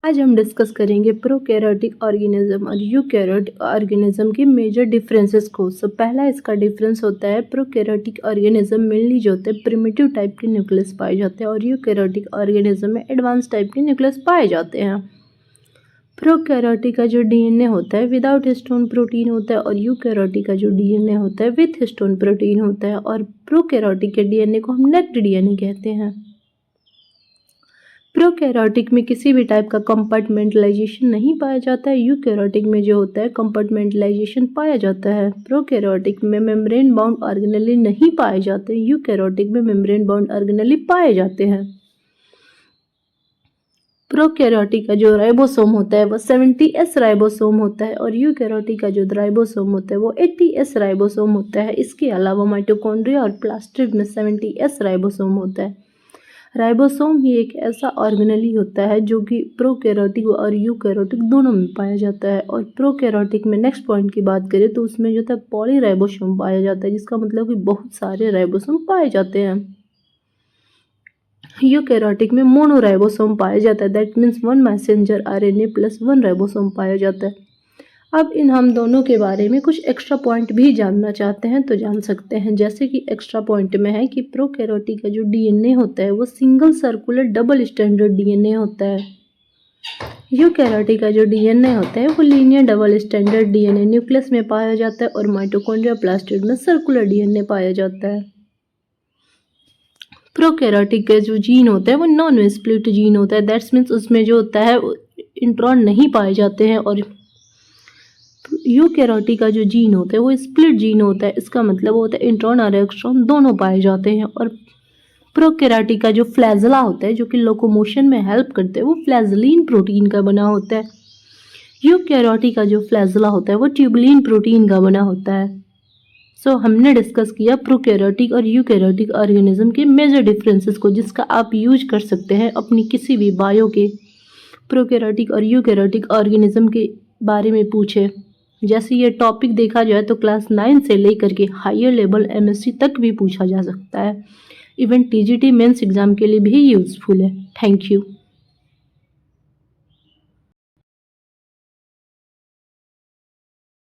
आज हम डिस्कस करेंगे प्रोकैरियोटिक ऑर्गेनिज्म और यूकैरियोटिक ऑर्गेनिज्म के मेजर डिफरेंसेस को। पहला इसका डिफरेंस होता है प्रोकैरियोटिक ऑर्गेनिज्म मेनली जो होते हैं प्रिमिटिव टाइप के न्यूक्लियस पाए जाते हैं और यूकैरियोटिक ऑर्गेनिज्म में एडवांस टाइप के न्यूक्लियस पाए जाते हैं। प्रोकैरियोटिक का जो डीएनए होता है विदाउट हिस्टोन प्रोटीन होता है और यूकैरियोटिक का जो डीएनए होता है विथ हिस्टोन प्रोटीन होता है और प्रोकैरियोटिक के डीएनए को हम नेक्ड डीएनए कहते हैं। प्रोकैरियोटिक में किसी भी टाइप का कंपार्टमेंटलाइजेशन नहीं पाया जाता है। यूकैरियोटिक में जो होता है कंपार्टमेंटलाइजेशन पाया जाता है। प्रोकैरियोटिक में मेम्ब्रेन बाउंड ऑर्गेनेली नहीं पाए जाते, यूकैरियोटिक में मेम्ब्रेन बाउंड ऑर्गेनेली पाए जाते हैं। प्रोकैरियोटिक का जो राइबोसोम होता है वो 70S राइबोसोम होता है और यूकैरियोटिक का जो राइबोसोम होता है वो 80S राइबोसोम होता है। इसके अलावा माइटोकॉन्ड्रिया और प्लास्टिड में 70S राइबोसोम होता है। राइबोसोम ही एक ऐसा ऑर्गेनेली होता है जो कि प्रोकैरियोटिक और यूकैरियोटिक दोनों में पाया जाता है। और प्रोकैरियोटिक में नेक्स्ट पॉइंट की बात करें तो उसमें जो था पॉलीराइबोसोम पाया जाता है, जिसका मतलब कि बहुत सारे राइबोसोम पाए जाते हैं। यूकैरियोटिक में मोनोराइबोसोम पाया जाता है, that means 1 messenger RNA plus 1 ribosome पाया जाता है। अब हम दोनों के बारे में कुछ एक्स्ट्रा पॉइंट भी जानना चाहते हैं तो जान सकते हैं। जैसे कि एक्स्ट्रा पॉइंट में है कि प्रोकैरियोटिक का जो डीएनए होता है वो single circular double standard DNA होता है। यूकैरियोटिक का जो डीएनए होता है वो linear double standard DNA nucleus में पाया जाता है और माइटोकॉन्ड्रिया प्लास्टिड में सर्कुलर डीएनए पाया जाता है। प्रोकैरियोटिक का जो जीन होता है वो नॉन स्प्लिट जीन होता है, दैट्स मीन्स उसमें जो होता है इंट्रॉन नहीं पाए जाते हैं। और यूकैरियोटिक का जो जीन होता है वो स्प्लिट जीन होता है, इसका मतलब होता है इंट्रॉन और एक्सट्रॉन दोनों पाए जाते हैं। और प्रोकैरियोटिक का जो फ्लैजला होता है जो कि लोकोमोशन में हेल्प करते हैं वो फ्लैजलीन प्रोटीन का बना होता है। यूकैरियोटिक का जो फ्लैजला होता है वो ट्यूबुलिन प्रोटीन का बना होता है। हमने डिस्कस किया प्रोकैरियोटिक और यूकैरियोटिक ऑर्गेनिज्म के मेजर डिफरेंसेस को, जिसका आप यूज कर सकते हैं अपनी किसी भी बायो के प्रोकैरियोटिक और यूकैरियोटिक ऑर्गेनिज्म के बारे में पूछे। जैसे ये टॉपिक देखा जाए तो क्लास 9 से लेकर के हायर लेवल एमएससी तक भी पूछा जा सकता है। इवन टीजीटी मेंस एग्जाम के लिए भी यूजफुल है। Thank you.